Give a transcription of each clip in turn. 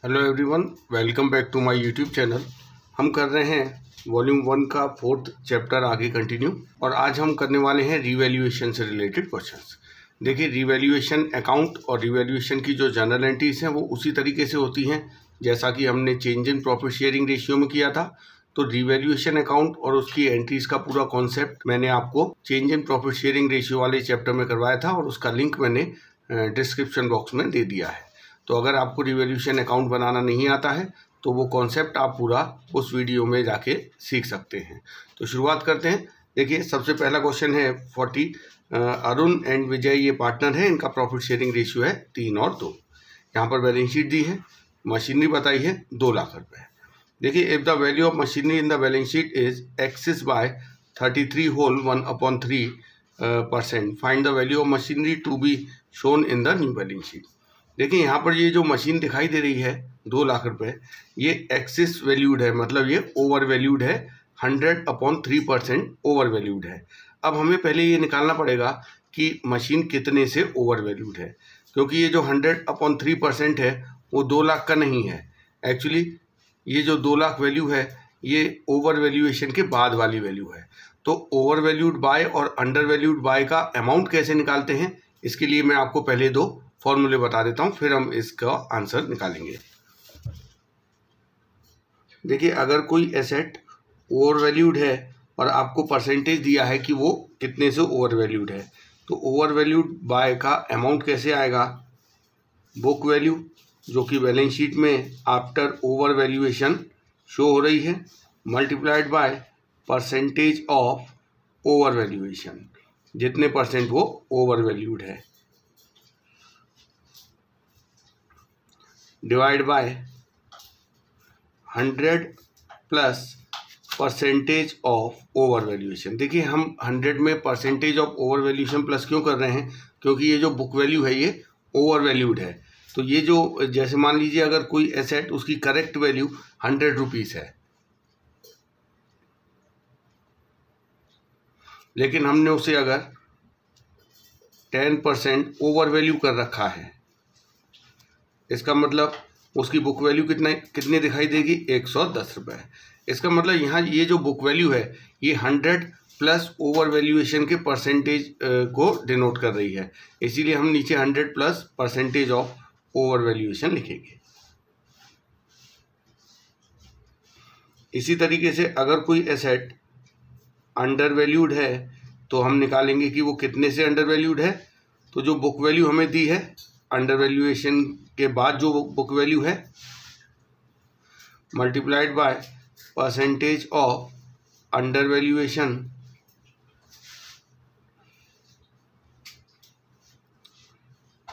Hello everyone, welcome back to my YouTube channel. हम कर रहे हैं वॉल्यूम 1 का 4th चैप्टर आगे कंटिन्यू, और आज हम करने वाले हैं रिवैल्यूएशन से रिलेटेड क्वेश्चंस। देखिए, रिवैल्यूएशन अकाउंट और रिवैल्यूएशन की जो जनरल एंट्रीज हैं वो उसी तरीके से होती हैं जैसा कि हमने change in profit sharing ratio में किया था। तो रिवैल्यूएशन अकाउंट और उसकी एंट्रीज का पूरा कॉन्सेप्ट मैंने आपको change in profit sharing ratio वाले चैप्टर में करवाया था, और उसका लिंक मैंने डिस्क्रिप्शन बॉक्स में दे दिया है। तो अगर आपको रिवैल्यूएशन अकाउंट बनाना नहीं आता है तो वो कॉन्सेप्ट आप पूरा उस वीडियो में जाके सीख सकते हैं। तो शुरुआत करते हैं। देखिए, सबसे पहला क्वेश्चन है 40। अरुण एंड विजय ये पार्टनर है, इनका प्रॉफिट शेयरिंग रेशियो है 3 और 2। यहाँ पर बैलेंस शीट दी है, मशीनरी बताई है 2 लाख रुपए। देखिए, if the value of machinery in the balance sheet is excess by 33 whole 1/3%, find the value of machinery to be shown in the new balance sheet. देखिए, यहाँ पर ये जो मशीन दिखाई दे रही है 2 लाख रुपए, ये एक्सिस वैल्यूड है, मतलब ये ओवर वैल्यूड है, 100/3% ओवर वैल्यूड है। अब हमें पहले ये निकालना पड़ेगा कि मशीन कितने से ओवर वैल्यूड है, क्योंकि ये जो 100/3% है वो 2 लाख का नहीं है। एक्चुअली ये जो 2 लाख वैल्यू है ये ओवर वैल्यूएशन के बाद वाली वैल्यू है। तो ओवर वैल्यूड बाय और अंडर वैल्यूड बाय का अमाउंट कैसे निकालते हैं, इसके लिए मैं आपको पहले 2 फॉर्मूले बता देता हूं, फिर हम इसका आंसर निकालेंगे। देखिए, अगर कोई एसेट ओवर वैल्यूड है और आपको परसेंटेज दिया है कि वो कितने से ओवर वैल्यूड है, तो ओवर वैल्यूड बाय का अमाउंट कैसे आएगा, बुक वैल्यू जो कि बैलेंस शीट में आफ्टर ओवर वैल्यूएशन शो हो रही है, multiplied by percentage of over valuation, जितने परसेंट वो ओवर वैल्यूड है, divide by 100 plus percentage of over valuation. देखिए, हम 100 में percentage of over valuation plus क्यों कर रहे हैं, क्योंकि ये जो बुक वैल्यू है ये ओवर वैल्यूड है। तो ये जो, जैसे मान लीजिए अगर कोई एसेट उसकी करेक्ट वैल्यू 100 रुपीज़ है, लेकिन हमने उसे अगर 10% ओवर वैल्यू कर रखा है, इसका मतलब उसकी बुक वैल्यू कितनी दिखाई देगी, 110 रुपये। इसका मतलब यहाँ ये जो बुक वैल्यू है ये 100 प्लस ओवर वैल्यूएशन के परसेंटेज को डिनोट कर रही है, इसीलिए हम नीचे 100 plus percentage of over valuation लिखेंगे। इसी तरीके से अगर कोई एसेट अंडर वैल्यूड है तो हम निकालेंगे कि वो कितने से अंडर वैल्यूड है। तो जो बुक वैल्यू हमें दी है, अंडर वैल्यूएशन के बाद जो बुक वैल्यू है, multiplied by percentage of under valuation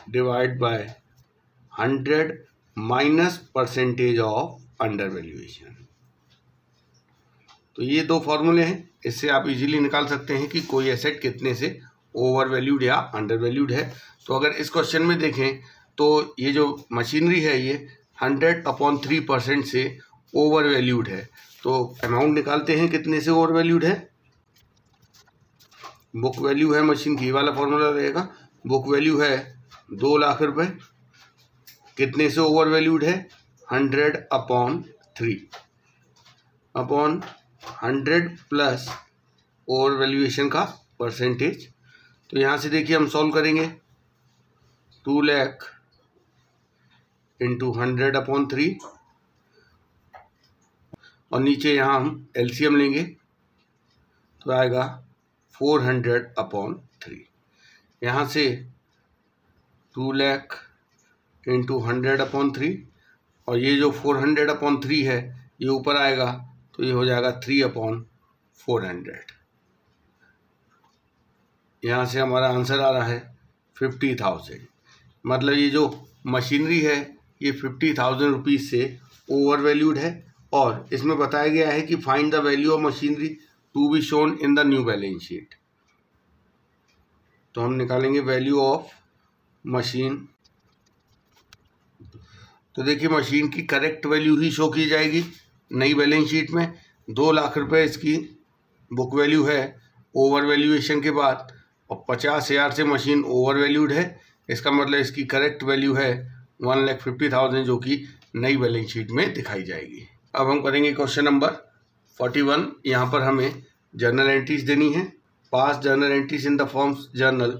divide by 100 minus percentage of under valuation. तो ये 2 फॉर्मूले हैं, इससे आप इजीली निकाल सकते हैं कि कोई एसेट कितने से ओवर वैल्यूड या अंडर वैल्यूड है। तो अगर इस क्वेश्चन में देखें तो ये जो मशीनरी है ये 100/3% से ओवर वैल्यूड है। तो अमाउंट निकालते हैं कितने से ओवर वैल्यूड है। बुक वैल्यू है मशीन की, वाला फॉर्मूला रहेगा, बुक वैल्यू है 2 लाख रुपए, कितने से ओवर वैल्यूड है, 100/3 अपॉन 100 प्लस ओवर वैल्यूएशन का परसेंटेज। तो यहाँ से देखिए हम सॉल्व करेंगे, 2 लाख इंटू 100/3, और नीचे यहाँ हम एलसीएम लेंगे तो आएगा 400/3। यहाँ से 2 लाख इंटू 100/3, और ये जो 400/3 है ये ऊपर आएगा तो ये हो जाएगा 3/400। यहाँ से हमारा आंसर आ रहा है 50,000। मतलब ये जो मशीनरी है ये 50,000 रुपीज़ से ओवर वैल्यूड है, और इसमें बताया गया है कि find the value of machinery to be shown in the new balance sheet. तो हम निकालेंगे वैल्यू ऑफ मशीन। तो देखिए, मशीन की करेक्ट वैल्यू ही शो की जाएगी नई बैलेंस शीट में। 2 लाख रुपए इसकी बुक वैल्यू है ओवर वैल्यूएशन के बाद, और 50,000 से मशीन ओवर वैल्यूड है, इसका मतलब इसकी करेक्ट वैल्यू है 1,50,000, जो कि नई बैलेंस शीट में दिखाई जाएगी। अब हम करेंगे क्वेश्चन नंबर 41। यहाँ पर हमें जर्नल एंट्रीज देनी है। पास journal entries in the firms journal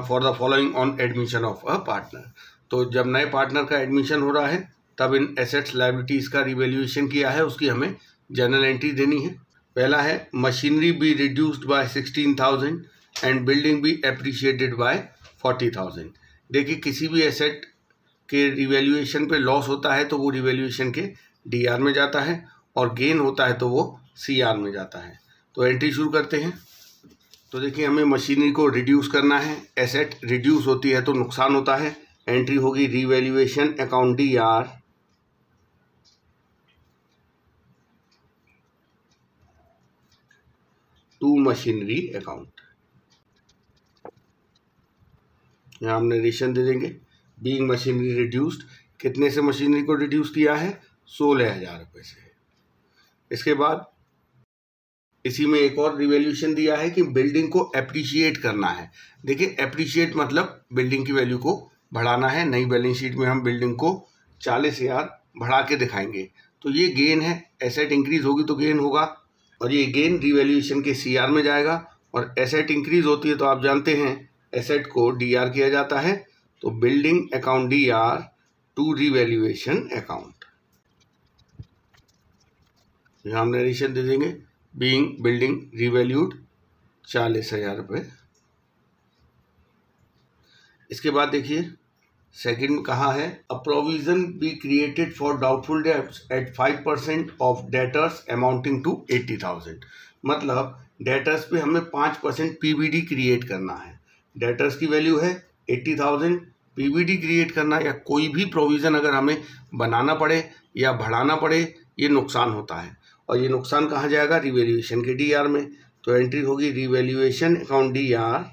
for the following on admission of a partner. तो जब नए पार्टनर का एडमिशन हो रहा है तब इन एसेट्स लायबिलिटीज का रिवैल्यूएशन किया है, उसकी हमें जर्नल एंट्री देनी है। पहला है machinery be reduced by 16,000 and building be appreciated by 40,000। देखिए किसी भी एसेट के रिवैल्यूएशन पे लॉस होता है तो वो रिवैल्यूएशन के डीआर में जाता है और गेन होता है तो वो सीआर में जाता है। तो एंट्री शुरू करते हैं। तो देखिए हमें मशीनरी को रिड्यूस करना है। एसेट रिड्यूस होती है तो नुकसान होता है। एंट्री होगी revaluation account DR to machinery account. यहाँ हम नरेशन दे देंगे। बीइंग मशीनरी रिड्यूस्ड, कितने से मशीनरी को रिड्यूस किया है? 16,000 रुपये से। इसके बाद इसी में एक और रिवैल्यूएशन दिया है कि बिल्डिंग को एप्रिशिएट करना है। देखिए एप्रिशिएट मतलब बिल्डिंग की वैल्यू को बढ़ाना है। नई बैलेंस शीट में हम बिल्डिंग को 40,000 बढ़ा के दिखाएंगे। तो ये गेन है, एसेट इंक्रीज होगी तो गेन होगा और ये गेन रिवैल्यूएशन के सीआर में जाएगा। और एसेट इंक्रीज होती है तो आप जानते हैं एसेट को डीआर किया जाता है। तो building account DR to revaluation account. यहाँ हम नरेशन दे देंगे। बीइंग बिल्डिंग रिवैल्यूड 40,000 रुपये। इसके बाद देखिए सेकंड में कहा है a provision be created for doubtful debts at 5% of debtors amounting to 80,000। मतलब डेटर्स पे हमें 5% पीबीडी क्रिएट करना है। डेटर्स की वैल्यू है 80,000, पीबीडी क्रिएट करना या कोई भी प्रोविज़न अगर हमें बनाना पड़े या बढ़ाना पड़े ये नुकसान होता है। और ये नुकसान कहाँ जाएगा? रिवैल्यूएशन के डीआर में। तो एंट्री होगी revaluation account DR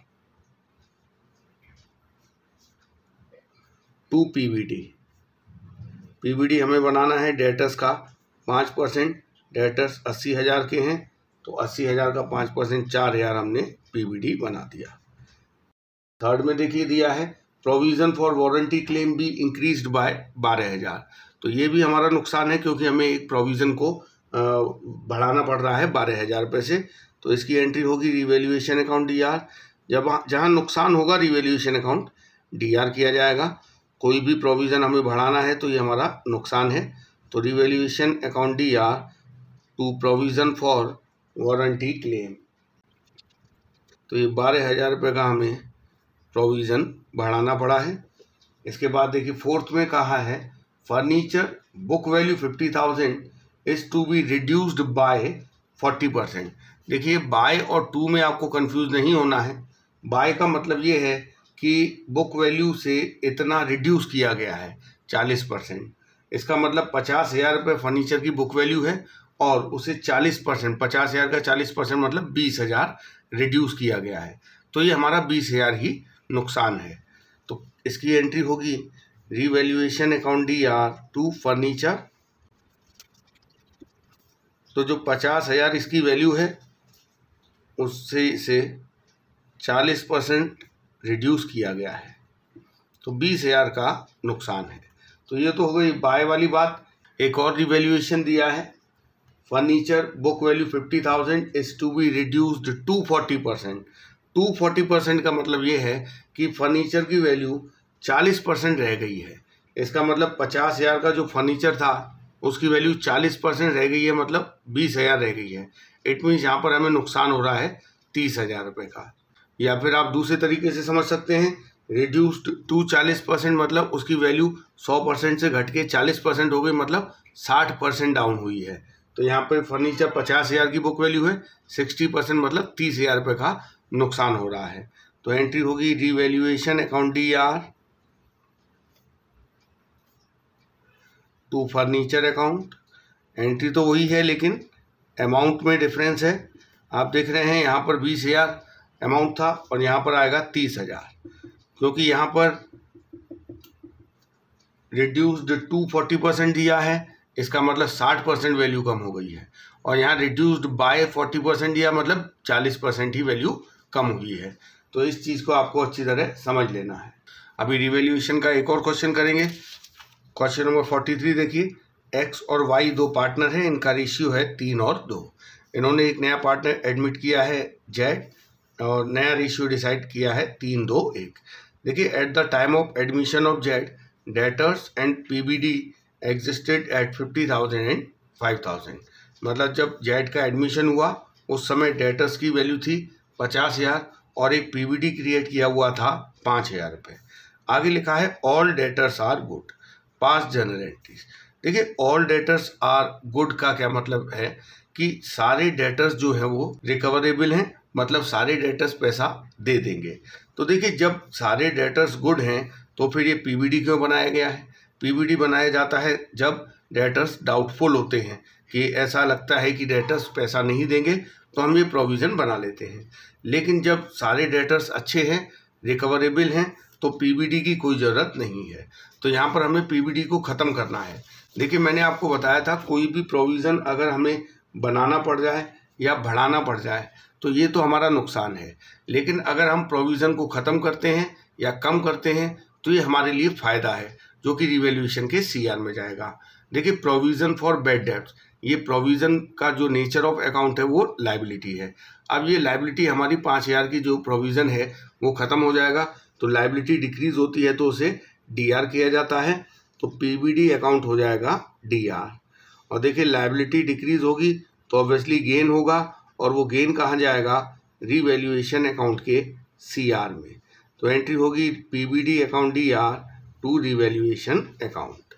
to PBD. PBD हमें बनाना है डेटर्स का 5%। डेटर्स 80,000 के हैं तो 80,000 का 5% 4,000 हमने पीबीडी बना दिया। थर्ड में देखिए दिया है provision for warranty claim be increased by 12,000। तो ये भी हमारा नुकसान है क्योंकि हमें एक प्रोविजन को बढ़ाना पड़ रहा है 12,000 रुपये से। तो इसकी एंट्री होगी रिवैल्यूएशन अकाउंट डीआर। जहाँ नुकसान होगा रिवैल्यूएशन अकाउंट डीआर किया जाएगा। कोई भी प्रोविज़न हमें बढ़ाना है तो ये हमारा नुकसान है। तो revaluation account DR to provision for warranty claim. तो ये 12,000 रुपये का हमें प्रोविज़न बढ़ाना पड़ा है। इसके बाद देखिए फोर्थ में कहा है furniture book value 50,000 is to be reduced by 40%। देखिए बाय और टू में आपको कंफ्यूज नहीं होना है। बाय का मतलब ये है कि बुक वैल्यू से इतना रिड्यूस किया गया है 40%। इसका मतलब 50,000 रुपये फर्नीचर की बुक वैल्यू है और उसे 40%, 50,000 का 40% मतलब 20,000 रिड्यूस किया गया है। तो ये हमारा 20,000 ही नुकसान है। तो इसकी एंट्री होगी revaluation account DR to furniture. तो जो 50,000 इसकी वैल्यू है उससे इसे 40% रिड्यूस किया गया है तो 20,000 का नुकसान है। तो ये तो हो गई बाय वाली बात। एक और रिवैल्यूएशन दिया है furniture book value 50,000 is to be reduced to 40%। 240% का मतलब ये है कि फर्नीचर की वैल्यू 40% रह गई है। इसका मतलब 50,000 का जो फर्नीचर था उसकी वैल्यू 40% रह गई है, मतलब 20,000 रह गई है। इट मीन्स यहाँ पर हमें नुकसान हो रहा है 30,000 रुपये का। या फिर आप दूसरे तरीके से समझ सकते हैं रिड्यूस्ड टू 40% मतलब उसकी वैल्यू 100% से घट के 40% हो गई, मतलब 60% डाउन हुई है। तो यहाँ पे फर्नीचर 50,000 की बुक वैल्यू है, 60% मतलब 30,000 रुपये का नुकसान हो रहा है। तो एंट्री होगी revaluation account DR to furniture account. Entry तो वही है लेकिन अमाउंट में डिफरेंस है। आप देख रहे हैं यहाँ पर 20,000 अमाउंट था और यहाँ पर आएगा 30,000, क्योंकि यहाँ पर रिड्यूस्ड टू 40% दिया है, इसका मतलब 60% वैल्यू कम हो गई है। और यहाँ रिड्यूस्ड बाय 40% दिया मतलब 40% ही वैल्यू कम हुई है। तो इस चीज़ को आपको अच्छी तरह समझ लेना है। अभी रिवैल्यूएशन का एक और क्वेश्चन करेंगे। क्वेश्चन नंबर 43 देखिए, एक्स और वाई दो पार्टनर हैं, इनका रेशियो है 3 और 2। इन्होंने एक नया पार्टनर एडमिट किया है जेड और नया रेशियो डिसाइड किया है 3, 2, 1। देखिए, at the time of admission of Z debtors and PBD existed at 50,000 and 5,000। मतलब जब जेड का एडमिशन हुआ उस समय डेटर्स की वैल्यू थी 50,000 और एक पीबीडी क्रिएट किया हुआ था 5,000 रुपये। आगे लिखा है all debtors are good past journal entries. देखिए, ऑल डेटर्स आर गुड का क्या मतलब है कि सारे डेटर्स जो हैं वो रिकवरेबल हैं, मतलब सारे डेटर्स पैसा दे देंगे। तो देखिए, जब सारे डेटर्स गुड हैं तो फिर ये पीबीडी क्यों बनाया गया है? पीबीडी बनाया जाता है जब डेटर्स डाउटफुल होते हैं, कि ऐसा लगता है कि डेटर्स पैसा नहीं देंगे, तो हम ये प्रोविज़न बना लेते हैं। लेकिन जब सारे डेटर्स अच्छे हैं, रिकवरेबल हैं, तो पीबीडी की कोई ज़रूरत नहीं है। तो यहाँ पर हमें पीबीडी को ख़त्म करना है। देखिए, मैंने आपको बताया था कोई भी प्रोविज़न अगर हमें बनाना पड़ जाए या बढ़ाना पड़ जाए तो ये तो हमारा नुकसान है, लेकिन अगर हम प्रोविज़न को ख़त्म करते हैं या कम करते हैं तो ये हमारे लिए फ़ायदा है, जो कि रिवैल्यूएशन के सीआर में जाएगा। देखिए, प्रोविज़न फॉर बैड डेब्ट्स, ये प्रोविज़न का जो नेचर ऑफ अकाउंट है वो लाइबिलिटी है। अब ये लाइबिलिटी हमारी 5,000 की जो प्रोविज़न है वो ख़त्म हो जाएगा, तो लाइबिलिटी डिक्रीज़ होती है तो उसे डीआर किया जाता है, तो पीबीडी अकाउंट हो जाएगा डीआर। और देखिए, लाइबिलिटी डिक्रीज़ होगी तो ऑब्वियसली गेन होगा, और वो गेन कहाँ जाएगा? रिवैल्यूएशन अकाउंट के सीआर में। तो एंट्री होगी PBD account DR to revaluation account.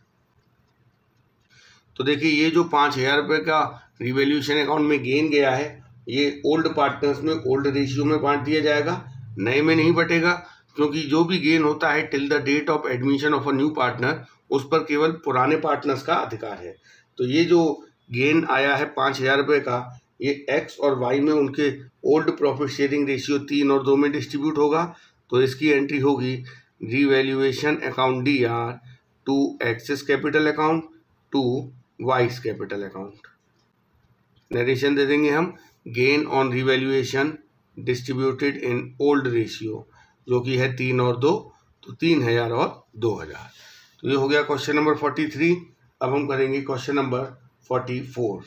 तो देखिए, ये जो 5,000 रुपये का रिवैल्यूएशन अकाउंट में गेन गया है, ये ओल्ड पार्टनर्स में ओल्ड रेशियो में बांट दिया जाएगा, नए में नहीं बटेगा, क्योंकि जो भी गेन होता है till the date of admission of a new partner, उस पर केवल पुराने पार्टनर्स का अधिकार है। तो ये जो गेन आया है 5,000 रुपये का, ये एक्स और वाई में उनके ओल्ड प्रॉफिट शेयरिंग रेशियो 3 और 2 में डिस्ट्रीब्यूट होगा। तो इसकी एंट्री होगी revaluation account DR to X's capital account to Y's capital account. Narration दे देंगे हम, gain on revaluation distributed in old ratio, जो कि है 3 और 2, तो 3,000 और 2,000। तो ये हो गया क्वेश्चन नंबर 43। अब हम करेंगे question number 44।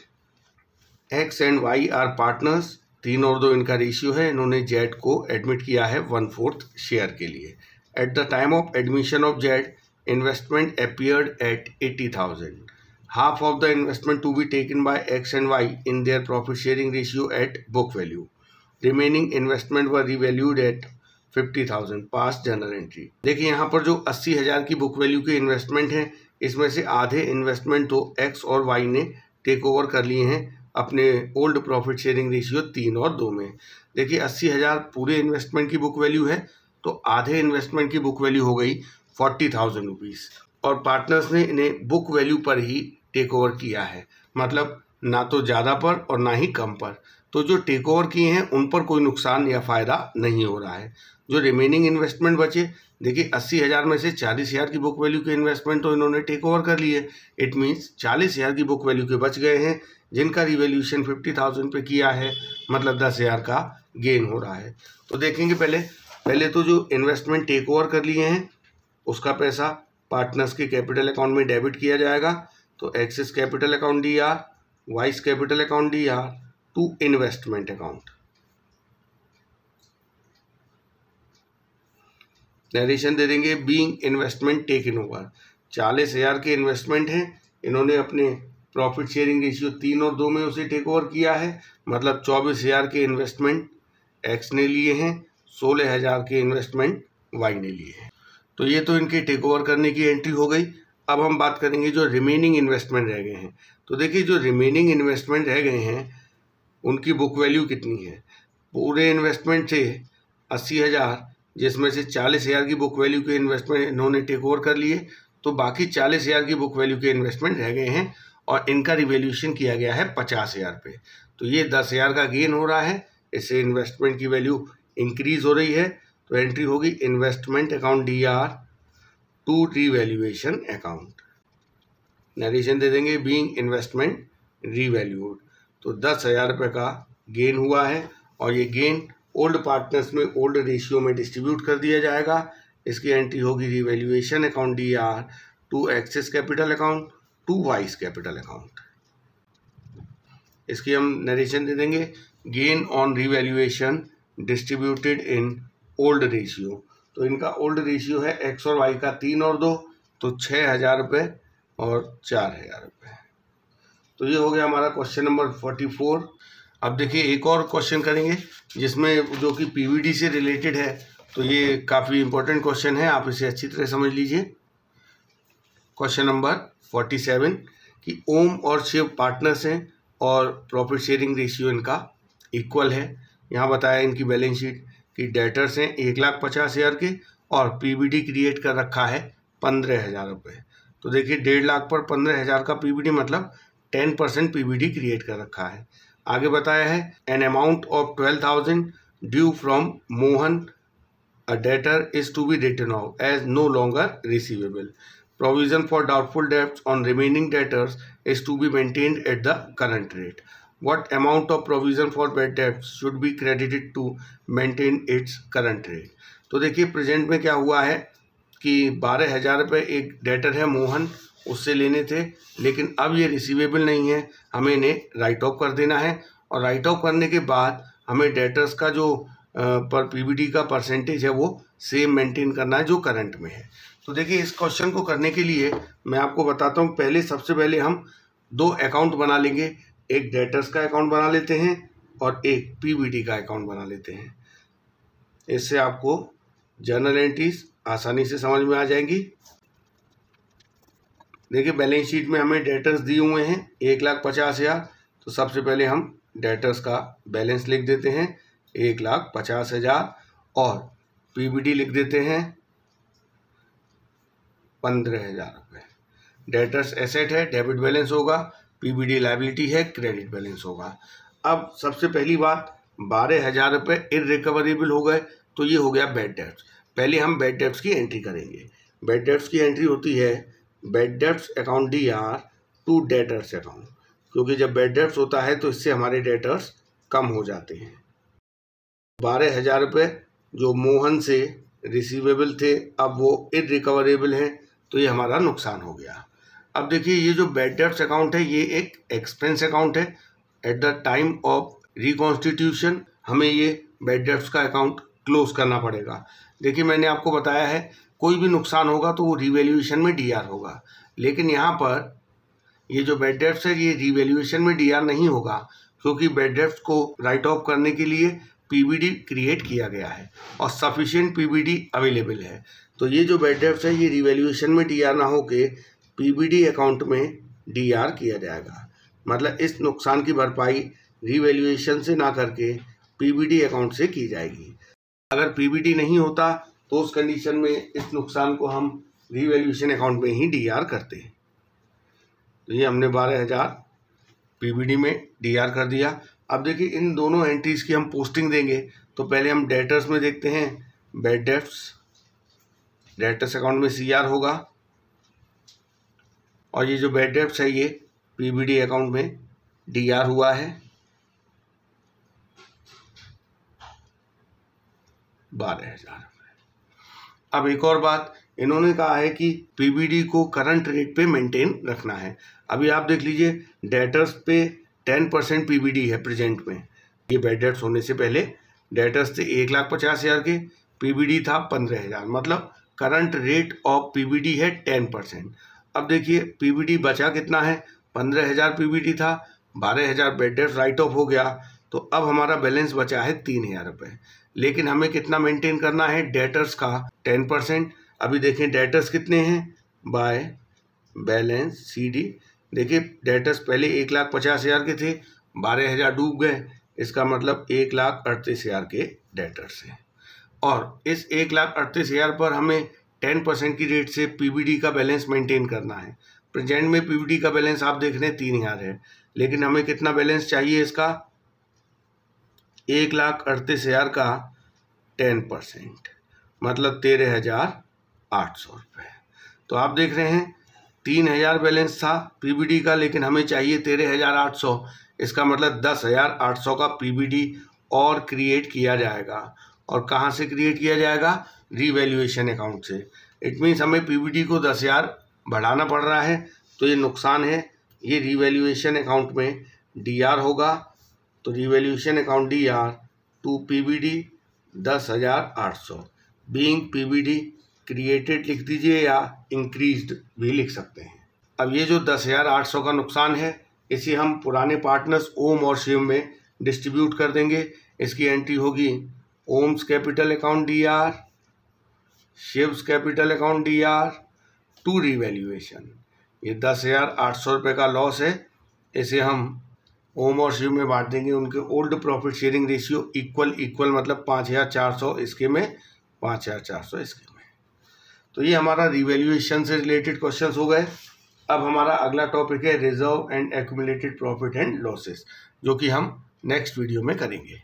X and Y are partners, 3 और 2 इनका रेशियो है। इन्होंने जेड को एडमिट किया है 1/4 शेयर के लिए। At the time of admission of Z, investment appeared at 80,000। Half of the investment to be taken by X and Y in their profit sharing ratio at book value. Remaining investment were revalued at 50,000 past journal entry. देखिए, यहाँ पर जो 80,000 की book value के investment हैं, इसमें से आधे इन्वेस्टमेंट तो एक्स और वाई ने टेक ओवर कर लिए हैं अपने ओल्ड प्रॉफिट शेयरिंग रेशियो 3 और 2 में। देखिए, 80,000 पूरे इन्वेस्टमेंट की बुक वैल्यू है, तो आधे इन्वेस्टमेंट की बुक वैल्यू हो गई 40,000 रुपीज़, और पार्टनर्स ने इन्हें बुक वैल्यू पर ही टेक ओवर किया है, मतलब ना तो ज़्यादा पर और ना ही कम पर। तो जो टेक ओवर किए हैं उन पर कोई नुकसान या फ़ायदा नहीं हो रहा है। जो रिमेनिंग इन्वेस्टमेंट बचे, देखिए 80,000 में से 40,000 की बुक वैल्यू के इन्वेस्टमेंट तो इन्होंने टेक ओवर कर लिए। इट मीन्स 40,000 की बुक वैल्यू के बच गए हैं, जिनका रिवैल्यूएशन 50,000 पे किया है, मतलब 10,000 का गेन हो रहा है। तो देखेंगे पहले तो जो इन्वेस्टमेंट टेक ओवर कर लिए हैं उसका पैसा पार्टनर्स के कैपिटल अकाउंट में डेबिट किया जाएगा। तो X's capital account DR, Y's capital account DR to investment account. Narration दे देंगे, बीइंग इन्वेस्टमेंट टेकन ओवर। 40,000 के इन्वेस्टमेंट हैं, इन्होंने अपने प्रॉफिट शेयरिंग रेशियो 3 और 2 में उसे टेक ओवर किया है, मतलब 24,000 के इन्वेस्टमेंट एक्स ने लिए हैं, 16,000 के इन्वेस्टमेंट वाई ने लिए हैं। तो ये तो इनके टेक ओवर करने की एंट्री हो गई। अब हम बात करेंगे जो रिमेनिंग इन्वेस्टमेंट रह गए हैं। तो देखिए, जो रिमेनिंग इन्वेस्टमेंट रह गए हैं उनकी बुक वैल्यू कितनी है? पूरे इन्वेस्टमेंट से 80,000, जिसमें से 40,000 की बुक वैल्यू के इन्वेस्टमेंट इन्होंने टेक ओवर कर लिए, तो बाकी 40,000 की बुक वैल्यू के इन्वेस्टमेंट रह गए हैं और इनका रिवैल्यूएशन किया गया है 50,000 पे। तो ये 10,000 का गेन हो रहा है, इससे इन्वेस्टमेंट की वैल्यू इंक्रीज हो रही है। तो एंट्री होगी investment account DR to revaluation account. Narration दे देंगे, बीइंग इन्वेस्टमेंट रीवैल्यूड। तो 10,000 रुपये का गेन हुआ है और ये गेन ओल्ड पार्टनर्स में ओल्ड रेशियो में डिस्ट्रीब्यूट कर दिया जाएगा। इसकी एंट्री होगी revaluation account DR to X's capital account to Y's capital account. इसकी हम नरेशन दे देंगे। Gain on revaluation distributed in old ratio, तो इनका ओल्ड रेशियो है एक्स और वाई का 3 और 2, तो 6,000 रुपये और 4,000 रुपये। तो ये हो गया हमारा क्वेश्चन नंबर 44। अब देखिए एक और क्वेश्चन करेंगे जिसमें जो कि पीवीडी से रिलेटेड है, तो ये काफ़ी इंपॉर्टेंट क्वेश्चन है, आप इसे अच्छी तरह समझ लीजिए। क्वेश्चन नंबर 47 कि ओम और शिव पार्टनर्स हैं और प्रॉफिट शेयरिंग रेशियो इनका इक्वल है। यहाँ बताया इनकी बैलेंस शीट कि डेटर्स हैं 1,50,000 के और पीवीडी क्रिएट कर रखा है 15,000 रुपये। तो देखिए 1.5 लाख पर 15,000 का पीवीडी मतलब 10% पीवीडी क्रिएट कर रखा है। आगे बताया है an amount of 12,000 due from Mohan a debtor is to be written off as no longer receivable. Provision for doubtful debts on remaining debtors is to be maintained at the current rate. What amount of provision for bad debts should be credited to maintain its current rate? तो देखिए present में क्या हुआ है कि 12,000 रुपये एक debtor है मोहन, उससे लेने थे, लेकिन अब ये रिसीवेबल नहीं है, हमें इन्हें राइट ऑफ कर देना है। और राइट ऑफ करने के बाद हमें डेटर्स का जो पर पीवीडी का परसेंटेज है वो सेम मेंटेन करना है जो करंट में है। तो देखिए इस क्वेश्चन को करने के लिए मैं आपको बताता हूँ। सबसे पहले हम 2 अकाउंट बना लेंगे, एक डेटर्स का अकाउंट बना लेते हैं और एक पीवीडी का अकाउंट बना लेते हैं। इससे आपको जर्नल एंट्रीज आसानी से समझ में आ जाएंगी। देखिए बैलेंस शीट में हमें डेटर्स दिए हुए हैं 1,50,000, तो सबसे पहले हम डेटर्स का बैलेंस लिख देते हैं 1,50,000 और पीवीडी लिख देते हैं 15,000 रुपये। डेटर्स एसेट है, डेबिट बैलेंस होगा, पीवीडी लायबिलिटी है, क्रेडिट बैलेंस होगा। अब सबसे पहली बात 12,000 रुपये इररिकवरेबल हो गए, तो ये हो गया बैड डेट्स। पहले हम बैड डेट्स की एंट्री करेंगे। बैड डेट्स की एंट्री होती है bad debts account DR to debtors account, क्योंकि जब बैड डेट्स होता है तो इससे हमारे डेटर्स कम हो जाते हैं। 12,000 रुपये जो मोहन से रिसीवेबल थे अब वो इररिकवरेबल हैं, तो ये हमारा नुकसान हो गया। अब देखिए ये जो बैड डेट्स अकाउंट है ये एक एक्सपेंस अकाउंट है। Eight the time of reconstitution हमें ये बैड डेट्स का अकाउंट क्लोज करना पड़ेगा। देखिए मैंने आपको बताया है कोई भी नुकसान होगा तो वो रिवैल्यूएशन में DR होगा, लेकिन यहाँ पर ये जो बैड डेट्स है ये रिवैल्यूएशन में DR नहीं होगा, क्योंकि बैड डेट्स को राइट ऑफ करने के लिए पीवीडी क्रिएट किया गया है और सफिशिएंट पीवीडी अवेलेबल है। तो ये जो बैड डेट्स है ये रिवैल्यूएशन में DR ना होके पीवीडी अकाउंट में DR किया जाएगा। मतलब इस नुकसान की भरपाई रिवैल्यूएशन से ना करके पीवीडी अकाउंट से की जाएगी। अगर पीवीडी नहीं होता तो उस कंडीशन में इस नुकसान को हम रिवैल्यूएशन अकाउंट में ही DR करते हैं। तो ये हमने 12,000 पीवीडी में DR कर दिया। अब देखिए इन दोनों एंट्रीज की हम पोस्टिंग देंगे, तो पहले हम डेटर्स में देखते हैं बैड डेट्स। डेटर्स अकाउंट में CR होगा और ये जो बैड डेट्स है ये पीवीडी अकाउंट में DR हुआ है 12,000 रुपये। अब एक और बात, इन्होंने कहा है कि पीवीडी को करंट रेट पे मेंटेन रखना है। अभी आप देख लीजिए डेटर्स पे 10% पीवीडी है प्रेजेंट में। ये बैड डेट्स होने से पहले डेटर्स थे 1,50,000 के, पीवीडी था 15,000, मतलब करंट रेट ऑफ पीवीडी है 10%। अब देखिए पीवीडी बचा कितना है, 15,000 पीवीडी था, 12,000 बैड डेट्स राइट ऑफ हो गया, तो अब हमारा बैलेंस बचा है 3,000 रुपये। लेकिन हमें कितना मेंटेन करना है, डेटर्स का 10%। अभी देखें डेटर्स कितने हैं बाय बैलेंस CD। देखिए डेटर्स पहले 1,50,000 के थे, 12,000 डूब गए, इसका मतलब 1,38,000 के डेटर्स हैं। और इस 1,38,000 पर हमें 10% की रेट से पीवीडी का बैलेंस मेंटेन करना है। प्रेजेंट में पीवीडी का बैलेंस आप देख रहे हैं 3,000 है, लेकिन हमें कितना बैलेंस चाहिए इसका, 1,38,000 का 10%, मतलब 13,800 रुपये। तो आप देख रहे हैं 3,000 बैलेंस था पीवीडी का, लेकिन हमें चाहिए 13,800, इसका मतलब 10,800 का पीवीडी और क्रिएट किया जाएगा। और कहाँ से क्रिएट किया जाएगा, रिवैल्यूएशन अकाउंट से। इट मीन्स हमें पीवीडी को 10,000 बढ़ाना पड़ रहा है तो ये नुकसान है। ये रीवैल्यूएशन अकाउंट में DR होगा, तो revaluation account DR to PBD 10,800 being PBD created लिख दीजिए या इंक्रीज्ड भी लिख सकते हैं। अब ये जो 10,800 का नुकसान है इसे हम पुराने पार्टनर्स ओम और शिव में डिस्ट्रीब्यूट कर देंगे। इसकी एंट्री होगी Om's capital account DR, Shiv's capital account DR to revaluation. ये 10,800 रुपये का लॉस है, इसे हम ओम और शिव में बांट देंगे। उनके old profit sharing ratio equal मतलब 5,400 इसके में, 5,400 इसके में। तो ये हमारा रिवैल्यूएशन से रिलेटेड क्वेश्चंस हो गए। अब हमारा अगला टॉपिक है reserve and accumulated profit and losses, जो कि हम नेक्स्ट वीडियो में करेंगे।